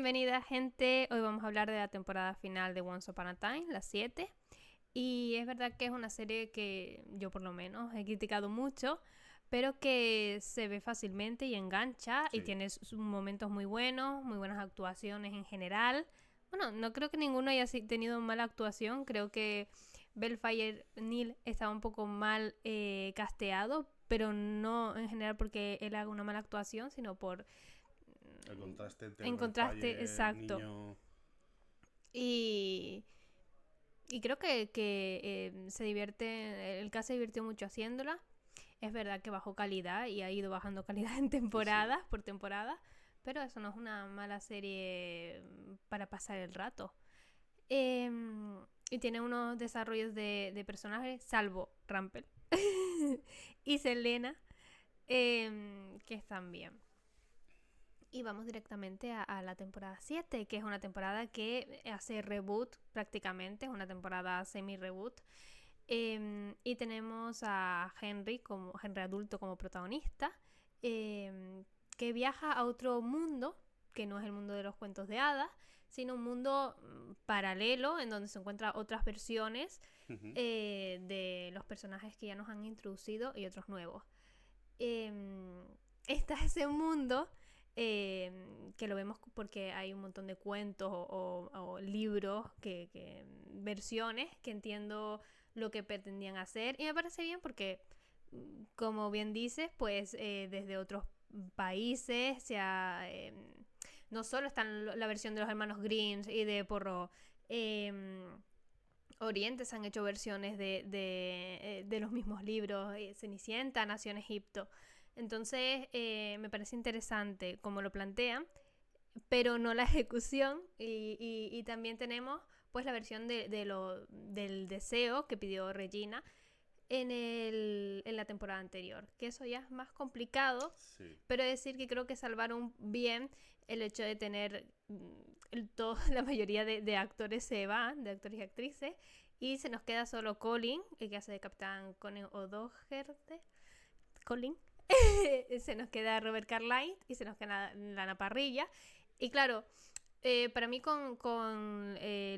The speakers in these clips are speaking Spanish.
Bienvenida, gente. Hoy vamos a hablar de la temporada final de Once Upon a Time, la 7. Y es verdad que es una serie que yo por lo menos he criticado mucho, pero que se ve fácilmente y engancha y Sí, tiene sus momentos muy buenas actuaciones en general. Bueno, no creo que ninguno haya tenido mala actuación. Creo que Bellfire Neil estaba un poco mal casteado, pero no en general porque él haga una mala actuación, sino por el contraste entre el en contraste, Bellfire exacto. niño. Y, y creo que se divierte, el cast se divirtió mucho haciéndola. Es verdad que bajó calidad y ha ido bajando calidad en Sí, temporadas, por temporada, pero eso no es una mala serie para pasar el rato. Eh, y tiene unos desarrollos de personajes, salvo Rampel y Selena, que están bien. Y vamos directamente a la temporada 7, que es una temporada que hace reboot prácticamente, es una temporada semi-reboot. Y tenemos a Henry adulto como protagonista, que viaja a otro mundo, que no es el mundo de los cuentos de hadas, sino un mundo paralelo en donde se encuentran otras versiones de los personajes que ya nos han introducido y otros nuevos. Eh, Está ese mundo que lo vemos porque hay un montón de cuentos o libros, versiones que entiendo lo que pretendían hacer y me parece bien porque, como bien dices, pues desde otros países no solo está la versión de los hermanos Greens y de Porro. Orientes han hecho versiones de los mismos libros. Cenicienta nació en Egipto. Entonces me parece interesante cómo lo plantean, pero no la ejecución. Y también tenemos pues la versión del deseo que pidió Regina en la temporada anterior, que eso ya es más complicado, sí. pero decir que creo que salvaron bien el hecho de tener la mayoría de actores se van, de actores y actrices, y se nos queda solo Colin, el que hace de Capitán Conan O'Doherty, Colin, se nos queda Robert Carlyle y se nos queda Lana Parrilla. Y claro, para mí con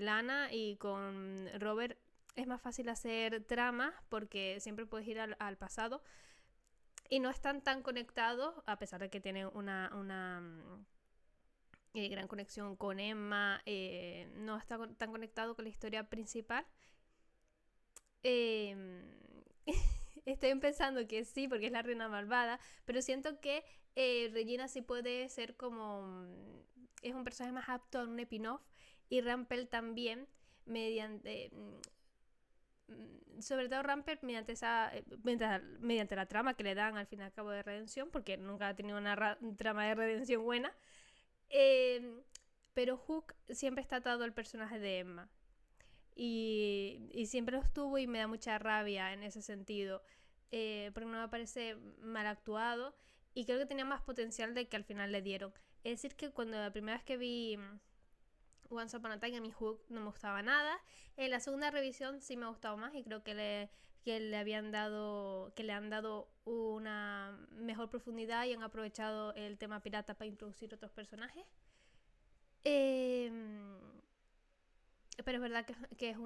Lana y con Robert es más fácil hacer tramas porque siempre puedes ir al pasado y no están tan conectados, a pesar de que tienen una gran conexión con Emma, no está tan conectado con la historia principal. Eh, Estoy pensando que sí, porque es la reina malvada, pero siento que Regina sí puede ser como... es un personaje más apto a un spin-off y Rampel también, mediante... sobre todo Rampel mediante la trama que le dan al fin y al cabo de redención, porque nunca ha tenido una trama de redención buena. Eh, pero Hook siempre está atado al personaje de Emma. Y siempre lo estuvo y me da mucha rabia en ese sentido. Porque no me parece mal actuado. Y creo que tenía más potencial de que al final le dieron. Es decir, que cuando la primera vez que vi Once Upon a Time, a mi Hook no me gustaba nada. En la segunda revisión sí me ha gustado más y creo que le han dado una mejor profundidad y han aprovechado el tema pirata para introducir otros personajes. Eh, pero es verdad que es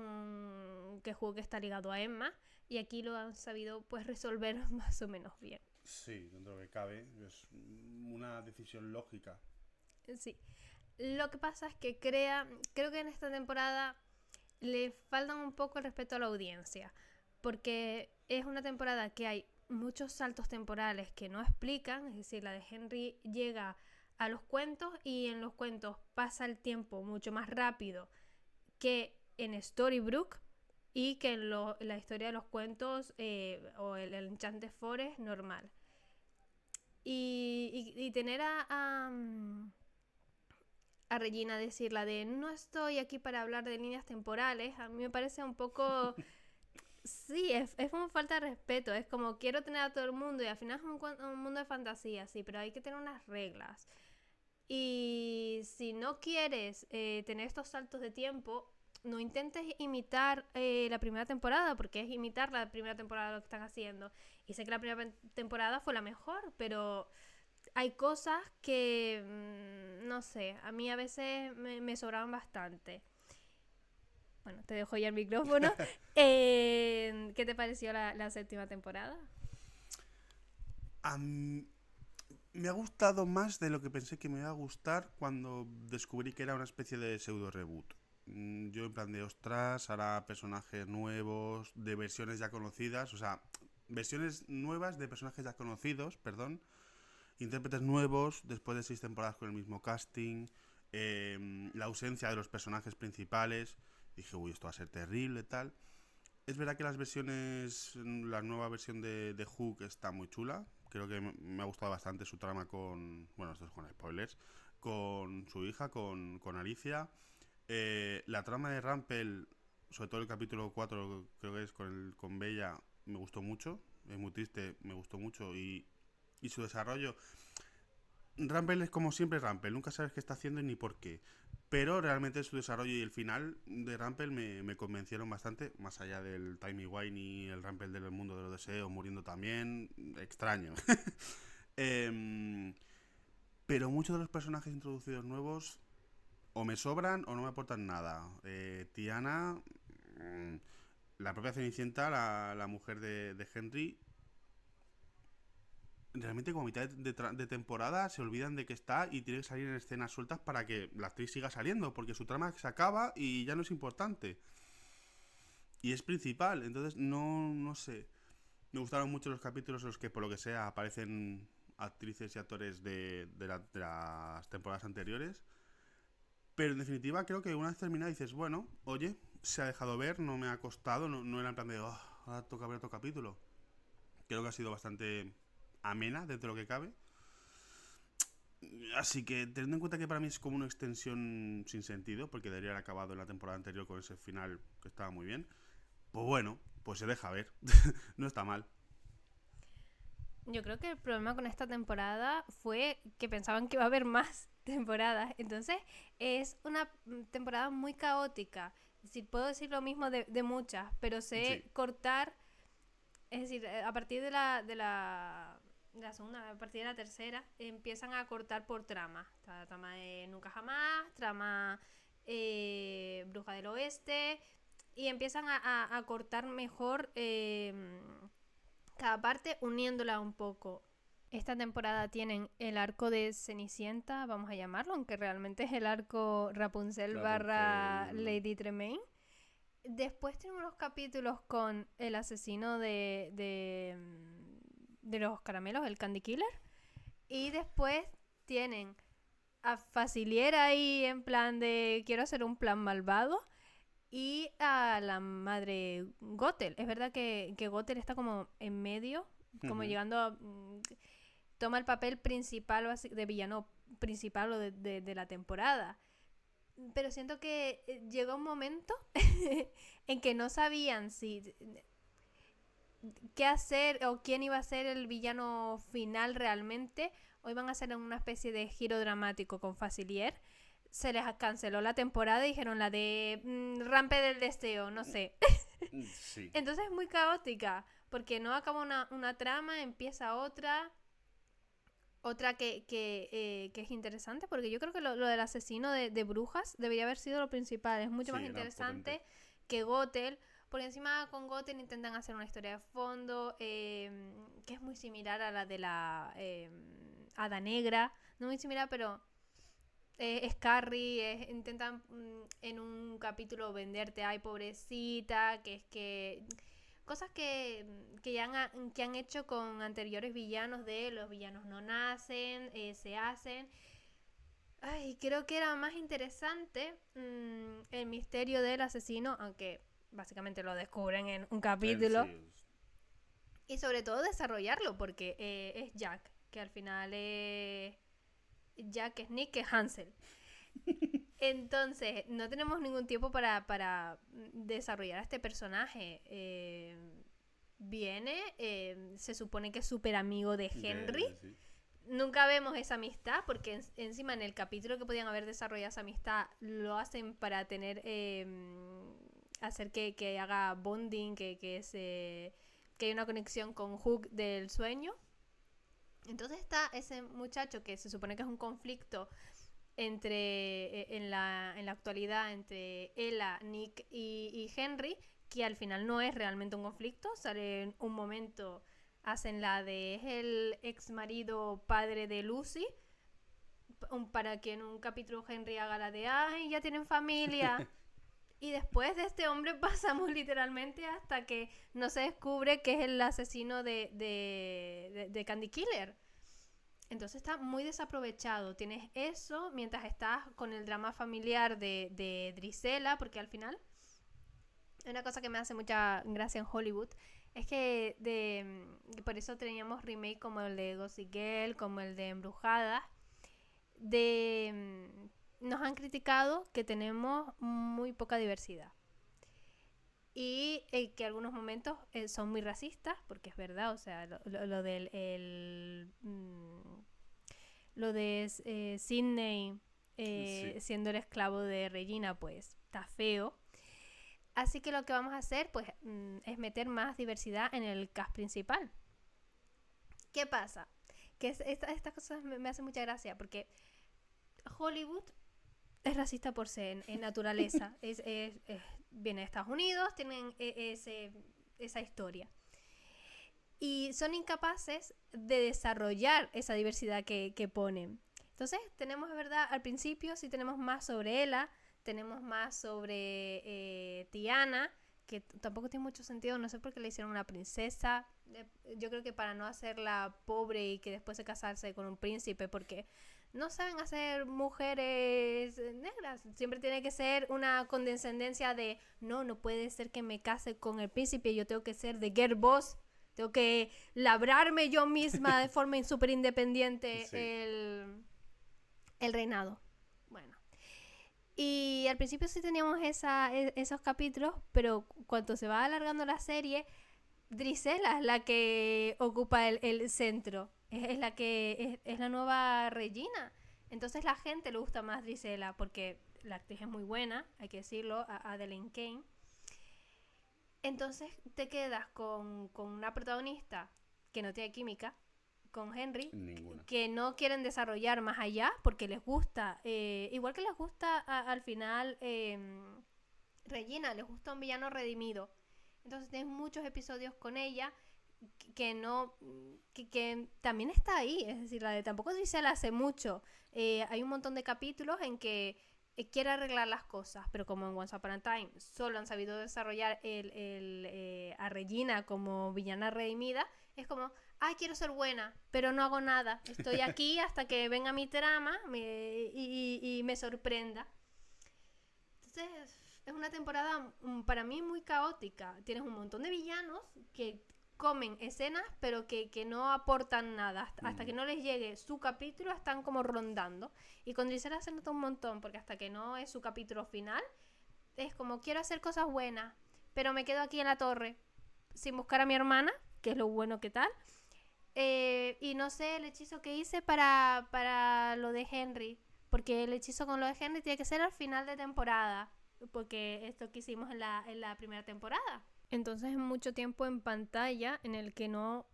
que Hook está ligado a Emma y aquí lo han sabido pues resolver más o menos bien. Sí, dentro de lo que cabe. Es una decisión lógica. Sí. Lo que pasa es que creo que en esta temporada le faltan un poco el respeto a la audiencia, porque es una temporada que hay muchos saltos temporales que no explican, es decir, la de Henry llega a los cuentos y en los cuentos pasa el tiempo mucho más rápido que en Storybrooke y que en la historia de los cuentos o el Enchanted Forest normal. Y tener a Regina decirla de no estoy aquí para hablar de líneas temporales, a mí me parece un poco... Sí, es como falta de respeto, es como quiero tener a todo el mundo y al final es un mundo de fantasía, sí, pero hay que tener unas reglas. Y si no quieres tener estos saltos de tiempo, no intentes imitar la primera temporada, porque es imitar la primera temporada lo que están haciendo. Y sé que la primera temporada fue la mejor, pero hay cosas que, no sé, a mí a veces me sobraban bastante. Bueno, te dejo ya el micrófono. ¿Qué te pareció la séptima temporada? A mí- Me ha gustado más de lo que pensé que me iba a gustar cuando descubrí que era una especie de pseudo reboot. Yo en plan de, ostras, hará personajes nuevos, de versiones ya conocidas, o sea, versiones nuevas de personajes ya conocidos, perdón, intérpretes nuevos después de 6 temporadas con el mismo casting, la ausencia de los personajes principales. Dije, uy, esto va a ser terrible, tal. Es verdad que la nueva versión de Hook está muy chula. Creo que me ha gustado bastante su trama con, bueno, esto es con spoilers, con su hija, con Alicia. La trama de Rampel, sobre todo el capítulo 4 creo que es con Bella, me gustó mucho. Es muy triste, me gustó mucho. Y su desarrollo. Rampel es como siempre Rampel, nunca sabes qué está haciendo ni por qué. Pero realmente su desarrollo y el final de Rampel me convencieron bastante, más allá del Timey Wine y el Rampel del mundo de los deseos muriendo también, extraño. Em, pero muchos de los personajes introducidos nuevos o me sobran o no me aportan nada. Tiana, la propia Cenicienta, la mujer de Henry, realmente como a mitad de temporada se olvidan de que está y tiene que salir en escenas sueltas para que la actriz siga saliendo, porque su trama se acaba y ya no es importante. Y es principal, entonces no sé. Me gustaron mucho los capítulos en los que por lo que sea aparecen actrices y actores de las temporadas anteriores. Pero en definitiva creo que una vez terminada dices, bueno, oye, se ha dejado ver, no me ha costado, no era en plan de, oh, ahora toca ver otro capítulo. Creo que ha sido bastante amena dentro de lo que cabe. Así que teniendo en cuenta que para mí es como una extensión sin sentido, porque debería haber acabado en la temporada anterior con ese final que estaba muy bien, pues bueno, pues se deja ver. No está mal. Yo creo que el problema con esta temporada fue que pensaban que iba a haber más temporadas. Entonces es una temporada muy caótica. Es decir, puedo decir lo mismo de muchas, pero Sí. sé cortar. Es decir, a partir de la segunda, a partir de la tercera, empiezan a cortar por trama. La trama de Nunca Jamás, trama Bruja del Oeste, y empiezan a cortar mejor cada parte uniéndola un poco. Esta temporada tienen el arco de Cenicienta, vamos a llamarlo, aunque realmente es el arco Rapunzel barra Rapunzel. Lady Tremaine. Después tienen unos capítulos con el asesino de los caramelos, el Candy Killer. Y después tienen a Facilier ahí en plan de quiero hacer un plan malvado. Y a la madre Gothel. Es verdad que Gothel está como en medio, como Ujú. llegando a... toma el papel principal de villano principal o de la temporada. Pero siento que llegó un momento en que no sabían si qué hacer o quién iba a ser el villano final realmente, o iban a hacer una especie de giro dramático con Facilier. Se les canceló la temporada y dijeron la de Rampe del Deseo, no sé. Sí. Entonces es muy caótica, porque no acaba una trama, empieza otra. Otra que es interesante, porque yo creo que lo del asesino de brujas debería haber sido lo principal. Es mucho más Sí, era potente. interesante que Gothel, porque encima con Gothel intentan hacer una historia de fondo que es muy similar a la de la Hada Negra. No muy similar, pero es Carrie. Intentan en un capítulo venderte, ay, pobrecita, que es que cosas que ya que han hecho con anteriores villanos de los villanos no nacen, se hacen. Ay, creo que era más interesante el misterio del asesino, aunque básicamente lo descubren en un Él sí. capítulo. Y sobre todo desarrollarlo, porque es Jack, que al final es Jack es Nick, que es Hansel. Entonces, no tenemos ningún tiempo para desarrollar a este personaje. Viene, se supone que es súper amigo de Henry. Sí. Nunca vemos esa amistad, porque encima en el capítulo que podían haber desarrollado esa amistad, lo hacen para tener, hacer que haga bonding, que haya una conexión con Hook del sueño. Entonces está ese muchacho que se supone que es un conflicto en la actualidad entre Ella, Nick y Henry, que al final no es realmente un conflicto. Sale en un momento, hacen la de es el ex marido padre de Lucy, para que en un capítulo Henry haga la de ay, ya tienen familia. Y después de este hombre pasamos literalmente hasta que no se descubre que es el asesino de Candy Killer. Entonces está muy desaprovechado. Tienes eso mientras estás con el drama familiar de Drizella, porque al final, una cosa que me hace mucha gracia en Hollywood es que por eso teníamos remake como el de Gossip Girl, como el de Embrujada. Nos han criticado que tenemos muy poca diversidad. Y que algunos momentos son muy racistas, porque es verdad, o sea, lo de Sidney Sí. siendo el esclavo de Regina, pues está feo. Así que lo que vamos a hacer, pues, es meter más diversidad en el cast principal. ¿Qué pasa? Que estas cosas me hacen mucha gracia, porque Hollywood es racista por ser en naturaleza. Viene de Estados Unidos, tienen esa historia. Y son incapaces de desarrollar esa diversidad que ponen. Entonces, tenemos, de verdad, al principio sí tenemos más sobre Ella, tenemos más sobre Tiana, que tampoco tiene mucho sentido, no sé por qué le hicieron una princesa. Yo creo que para no hacerla pobre y que después de casarse con un príncipe, porque no saben hacer mujeres negras. Siempre tiene que ser una condescendencia de no puede ser que me case con el príncipe, yo tengo que ser de girl boss, tengo que labrarme yo misma de forma súper independiente Sí. el reinado. Bueno. Y al principio sí teníamos esos capítulos, pero cuando se va alargando la serie, Drizella es la que ocupa el centro. Es la que es la nueva Regina. Entonces la gente le gusta más Drizella porque la actriz es muy buena, hay que decirlo, Madeleine Kane. Entonces te quedas con una protagonista que no tiene química, con Henry, Ninguna. que no quieren desarrollar más allá porque les gusta, igual que les gusta al final Regina, les gusta un villano redimido. Entonces tienes muchos episodios con ella que también está ahí, es decir, la de tampoco Drizella hace mucho. Hay un montón de capítulos en que quiere arreglar las cosas, pero como en Once Upon a Time solo han sabido desarrollar a Regina como villana redimida, es como, quiero ser buena, pero no hago nada, estoy aquí hasta que venga mi trama y me sorprenda. Entonces es una temporada para mí muy caótica. Tienes un montón de villanos que comen escenas pero que no aportan nada hasta que no les llegue su capítulo, están como rondando. Y con Drizella se nota un montón porque hasta que no es su capítulo final es como quiero hacer cosas buenas, pero me quedo aquí en la torre sin buscar a mi hermana, que es lo bueno que tal, y no sé el hechizo que hice para lo de Henry, porque el hechizo con lo de Henry tiene que ser al final de temporada, porque esto que hicimos en la primera temporada. Entonces es mucho tiempo en pantalla en el que no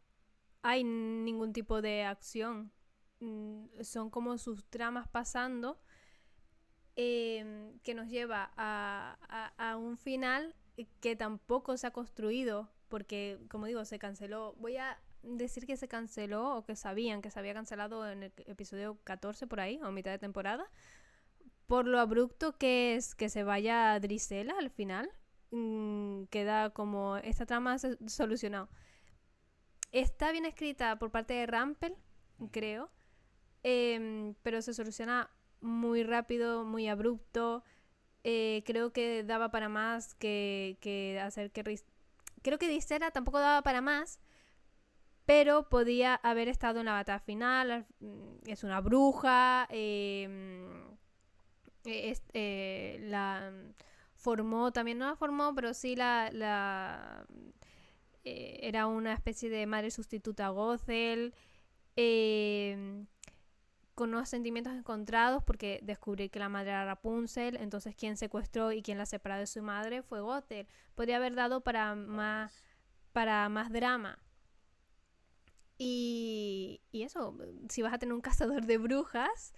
hay ningún tipo de acción. Son como sus tramas pasando, que nos lleva a un final que tampoco se ha construido, porque, como digo, se canceló. Voy a decir que se canceló, o que sabían que se había cancelado en el episodio 14 por ahí, o mitad de temporada, por lo abrupto que es que se vaya Drizella al final. Queda como esta trama solucionado. Está bien escrita por parte de Rampel, creo, pero se soluciona muy rápido, muy abrupto. Creo que daba para más que hacer que... Creo que Drizella tampoco daba para más, pero podía haber estado en la batalla final. Es una bruja, la formó, también no la formó, pero sí era una especie de madre sustituta a Gothel, con unos sentimientos encontrados porque descubrí que la madre era Rapunzel, entonces quien secuestró y quien la separó de su madre fue Gothel. Podría haber dado para más drama. Y y eso, si vas a tener un cazador de brujas,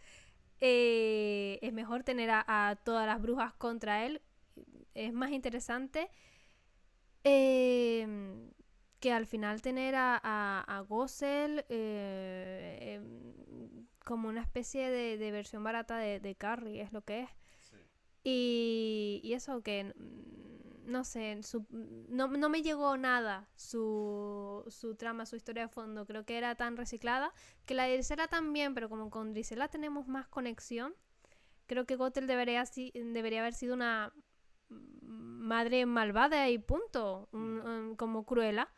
es mejor tener a todas las brujas contra él. Es más interesante que al final tener a Gossel como una especie de versión barata de Carrie, es lo que es. Sí. Y eso que, no sé, no me llegó nada su trama, su historia de fondo. Creo que era tan reciclada, que la de Drisela también, pero como con Drisela tenemos más conexión, creo que Gothel debería haber sido una madre malvada y punto, como Cruella,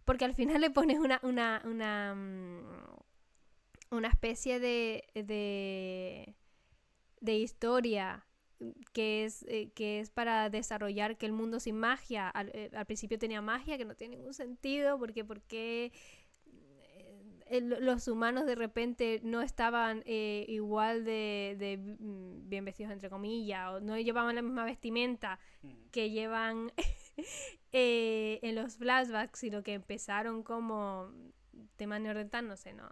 porque al final le pones una especie de historia que es para desarrollar que el mundo sin magia, al principio tenía magia, que no tiene ningún sentido, porque los humanos de repente no estaban igual de bien vestidos, entre comillas, o no llevaban la misma vestimenta que llevan en los flashbacks, sino que empezaron como tema neandertal, no sé, no,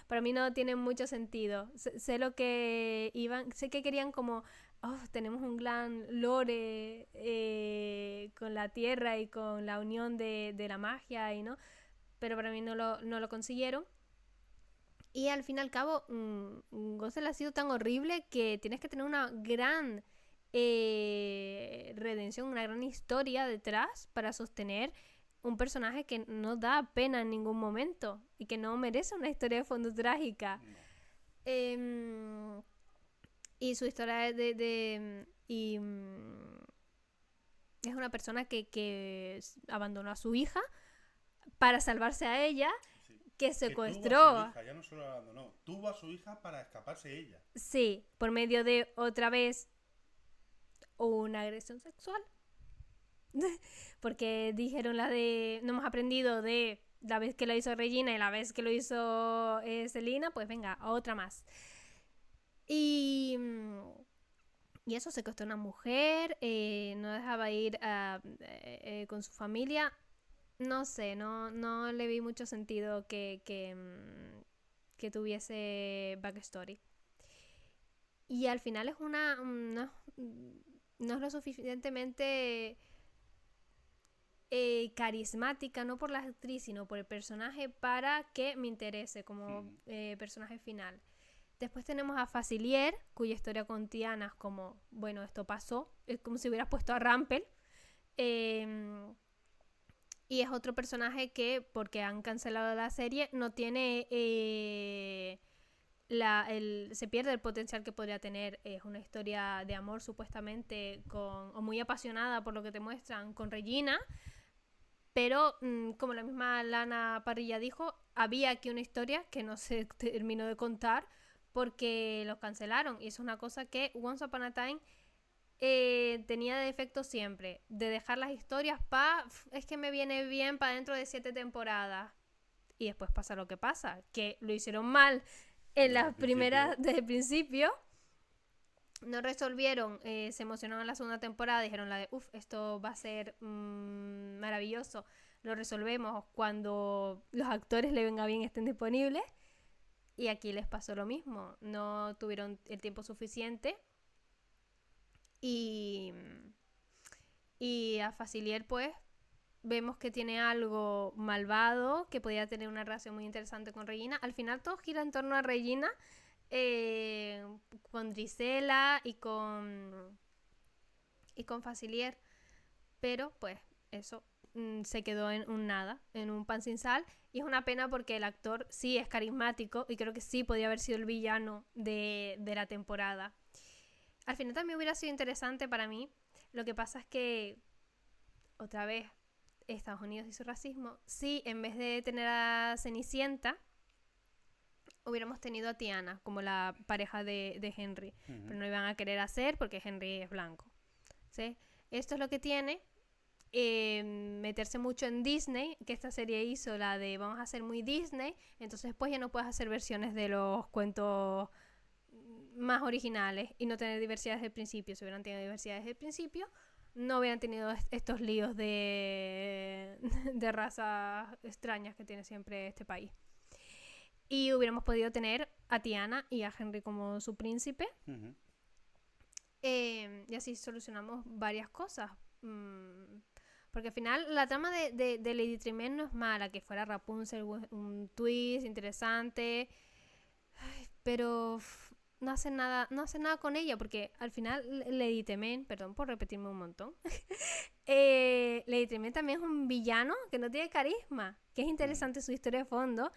para mí no tiene mucho sentido. Sé lo que iban, sé que querían como, tenemos un gran lore con la tierra y con la unión de la magia, y no, pero para mí no lo consiguieron. Y al fin y al cabo, Gothel ha sido tan horrible que tienes que tener una gran redención, una gran historia detrás para sostener un personaje que no da pena en ningún momento y que no merece una historia de fondo trágica. Y su historia es una persona que abandonó a su hija para salvarse a ella, que secuestró. Que tuvo a su hija, ya no solo la abandonó, tuvo a su hija para escaparse ella. Sí, por medio de otra vez una agresión sexual. Porque dijeron no hemos aprendido de la vez que lo hizo Regina y la vez que lo hizo Selina, pues venga, otra más. Y eso, secuestró a una mujer, no dejaba ir con su familia. No sé, no le vi mucho sentido que tuviese backstory. Y al final es no es lo suficientemente carismática, no por la actriz, sino por el personaje, para que me interese como personaje final. Después tenemos a Facilier, cuya historia con Tiana es como, bueno, esto pasó, es como si hubieras puesto a Rampel. Y es otro personaje que, porque han cancelado la serie, no tiene se pierde el potencial que podría tener. Es una historia de amor supuestamente o muy apasionada por lo que te muestran con Regina, pero como la misma Lana Parrilla dijo, había aquí una historia que no se terminó de contar porque los cancelaron, y es una cosa que Once Upon a Time tenía de efecto siempre, de dejar las historias es que me viene bien para dentro de 7 temporadas, y después pasa lo que pasa, que lo hicieron mal en las primeras, desde el principio, no resolvieron, se emocionaron en la segunda temporada, dijeron esto va a ser maravilloso, lo resolvemos cuando los actores le venga bien, estén disponibles, y aquí les pasó lo mismo, no tuvieron el tiempo suficiente. Y a Facilier, pues, vemos que tiene algo malvado, que podría tener una relación muy interesante con Regina. Al final todo gira en torno a Regina, con Drisela y con Facilier. Pero, pues, eso se quedó en un nada, en un pan sin sal. Y es una pena porque el actor sí es carismático y creo que sí podía haber sido el villano de la temporada. Al final también hubiera sido interesante para mí. Lo que pasa es que, otra vez, Estados Unidos y su racismo. Sí, en vez de tener a Cenicienta, hubiéramos tenido a Tiana como la pareja de Henry. Pero no iban a querer hacer porque Henry es blanco. ¿Sí? Esto es lo que tiene meterse mucho en Disney, que esta serie hizo la de vamos a hacer muy Disney, entonces después ya no puedes hacer versiones de los cuentos más originales y no tener diversidad desde el principio. Si hubieran tenido diversidad desde el principio, no hubieran tenido estos líos de razas extrañas que tiene siempre este país. Y hubiéramos podido tener a Tiana y a Henry como su príncipe. Ujú. Y así solucionamos varias cosas. Porque al final la trama de Lady Tremaine no es mala. Que fuera Rapunzel, un twist interesante. Ay, pero no hace nada con ella. Porque al final Lady Tremaine, perdón por repetirme un montón. Lady Tremaine también es un villano que no tiene carisma. Que es interesante su historia de fondo.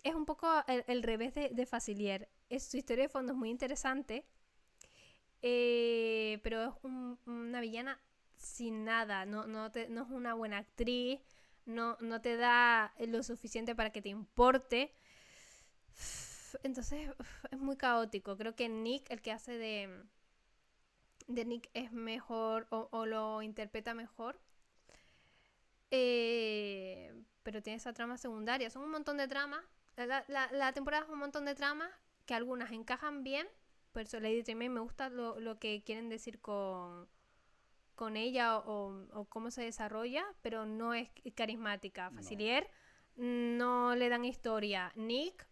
Es un poco el revés de Facilier. Su historia de fondo es muy interesante. Pero es una villana sin nada. No es una buena actriz. No te da lo suficiente para que te importe. Entonces es muy caótico. Creo que Nick, el que hace de Nick, es mejor o lo interpreta mejor. Pero tiene esa trama secundaria. Son un montón de tramas. La temporada es un montón de tramas que algunas encajan bien. Por eso Lady Tremaine me gusta lo que quieren decir con ella o cómo se desarrolla, pero no es carismática. No. Facilier no le dan historia. Nick,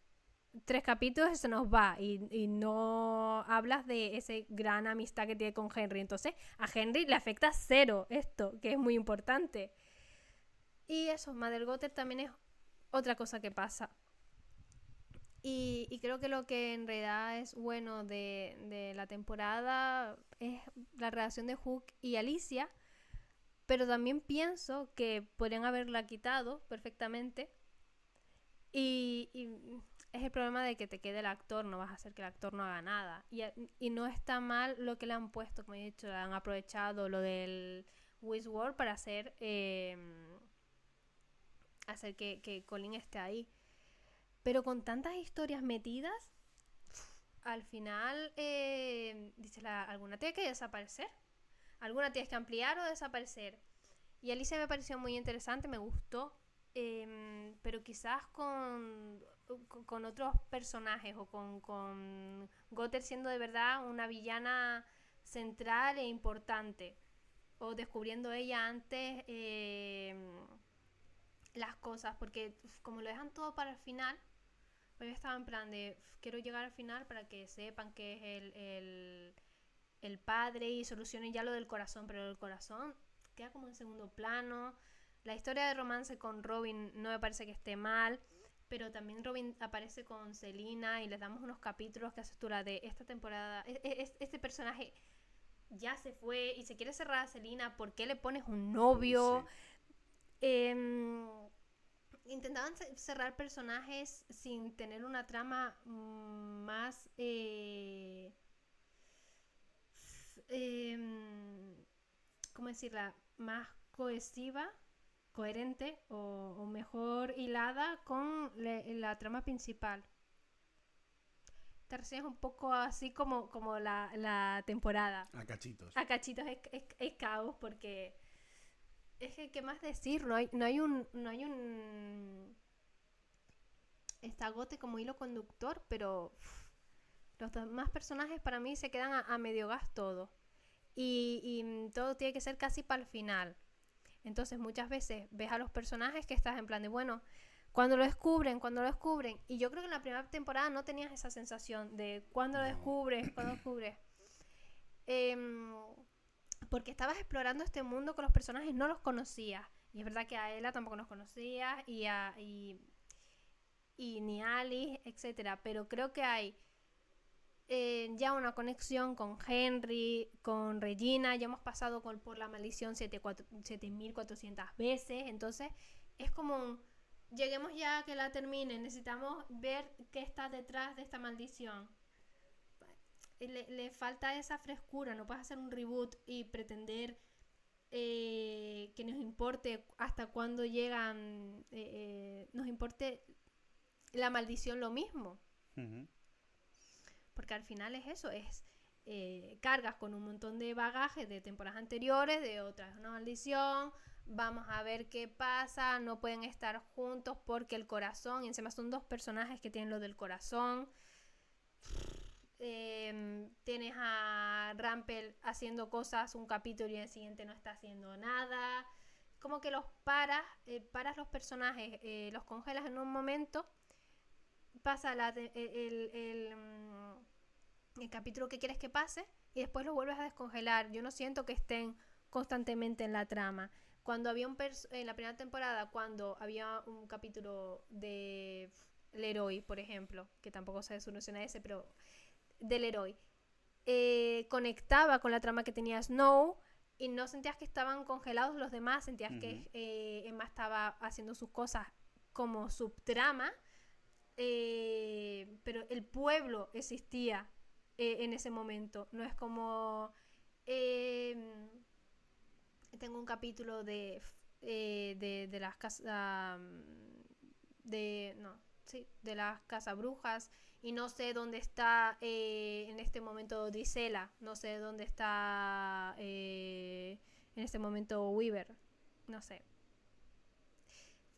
3 capítulos y se nos va y no hablas de esa gran amistad que tiene con Henry. Entonces a Henry le afecta cero esto, que es muy importante. Y eso, Mother Gothel también es otra cosa que pasa. Y creo que lo que en realidad es bueno de la temporada es la relación de Hook y Alicia. Pero también pienso que podrían haberla quitado perfectamente. Y es el problema de que te quede el actor. No vas a hacer que el actor no haga nada. Y no está mal lo que le han puesto. Como he dicho, le han aprovechado lo del Westworld para hacer que Colin esté ahí. Pero con tantas historias metidas, al final, dice alguna tiene que desaparecer. Alguna tienes que ampliar o desaparecer. Y Alicia me pareció muy interesante, me gustó. Pero quizás con otros personajes o con Gothel siendo de verdad una villana central e importante. O descubriendo ella antes las cosas. Porque como lo dejan todo para el final... Pues yo estaba en plan de quiero llegar al final para que sepan que es el padre y solucionen ya lo del corazón, pero el corazón queda como en segundo plano. La historia de romance con Robin no me parece que esté mal, pero también Robin aparece con Selina y les damos unos capítulos que haces tú la de esta temporada. Este personaje ya se fue y se quiere cerrar a Selina, ¿por qué le pones un novio? Sí. Intentaban cerrar personajes sin tener una trama más ¿cómo decirla? Más cohesiva, coherente o mejor hilada con la trama principal. Esta recién es un poco así como la temporada. A cachitos. A cachitos es caos porque es que qué más decir, no hay un está Gote como hilo conductor, pero los demás personajes para mí se quedan a medio gas todo. Y todo tiene que ser casi para el final. Entonces muchas veces ves a los personajes que estás en plan de, bueno, cuando lo descubren. Y yo creo que en la primera temporada no tenías esa sensación de cuando lo descubres. Porque estabas explorando este mundo con los personajes, no los conocías. Y es verdad que a Ella tampoco nos conocías y ni a Alice, etc. Pero creo que hay ya una conexión con Henry, con Regina. Ya hemos pasado por la maldición 7400 veces. Entonces es como lleguemos ya a que la termine. Necesitamos ver qué está detrás de esta maldición. Le falta esa frescura. No puedes hacer un reboot y pretender que nos importe hasta cuándo llegan, nos importe la maldición lo mismo. Uh-huh. Porque al final es eso, es cargas con un montón de bagaje de temporadas anteriores, de otras, una maldición, vamos a ver qué pasa, no pueden estar juntos porque el corazón, y encima son 2 personajes que tienen lo del corazón. Tienes a Rampel haciendo cosas un capítulo y el siguiente no está haciendo nada. como que paras los personajes, los congelas en un momento, pasa el capítulo que quieres que pase y después lo vuelves a descongelar. Yo no siento que estén constantemente en la trama. Cuando había en la primera temporada, cuando había un capítulo de Leroy, por ejemplo, que tampoco se soluciona ese, pero de Leroy, conectaba con la trama que tenía Snow y no sentías que estaban congelados los demás, sentías que Emma estaba haciendo sus cosas como subtrama, pero el pueblo existía en ese momento. No es como tengo un capítulo de las casas de las casabrujas y no sé dónde está en este momento Drisela, no sé dónde está en este momento Weaver, no sé,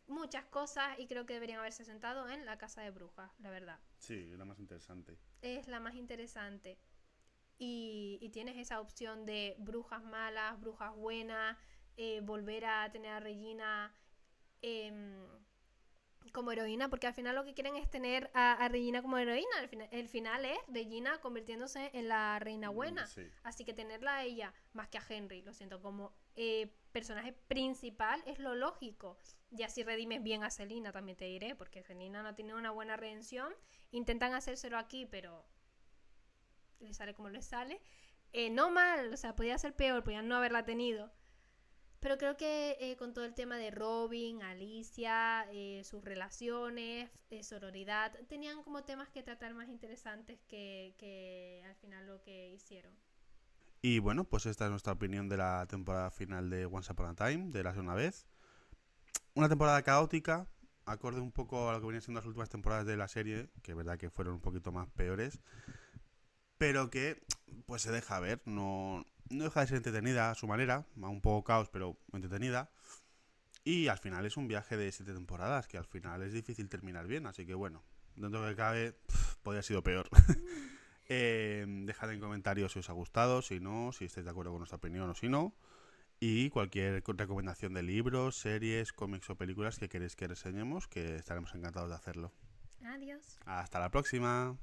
muchas cosas, y creo que deberían haberse sentado en la casa de brujas, la verdad. Sí, es la más interesante. Es la más interesante. Y tienes esa opción de brujas malas, brujas buenas, volver a tener a Regina como heroína, porque al final lo que quieren es tener a Regina como heroína. El final es Regina convirtiéndose en la reina buena. Sí. Así que tenerla a ella más que a Henry, lo siento, como personaje principal es lo lógico. Y así redimes bien a Selina, también te diré, porque Selina no tiene una buena redención. Intentan hacérselo aquí, pero le sale como le sale. No mal, o sea, podía ser peor, podían no haberla tenido. Pero creo que con todo el tema de Robin, Alicia, sus relaciones, sororidad, tenían como temas que tratar más interesantes que al final lo que hicieron. Y bueno, pues esta es nuestra opinión de la temporada final de Once Upon a Time, de Érase una vez. Una temporada caótica, acorde un poco a lo que venían siendo las últimas temporadas de la serie, que es verdad que fueron un poquito más peores, pero que pues se deja ver, no deja de ser entretenida a su manera, un poco caos, pero entretenida. Y al final es un viaje de 7 temporadas, que al final es difícil terminar bien, así que bueno, dentro de lo que cabe, podría haber sido peor. Dejad en comentarios si os ha gustado, si no, si estáis de acuerdo con nuestra opinión o si no. Y cualquier recomendación de libros, series, cómics o películas que queréis que reseñemos, que estaremos encantados de hacerlo. Adiós. Hasta la próxima.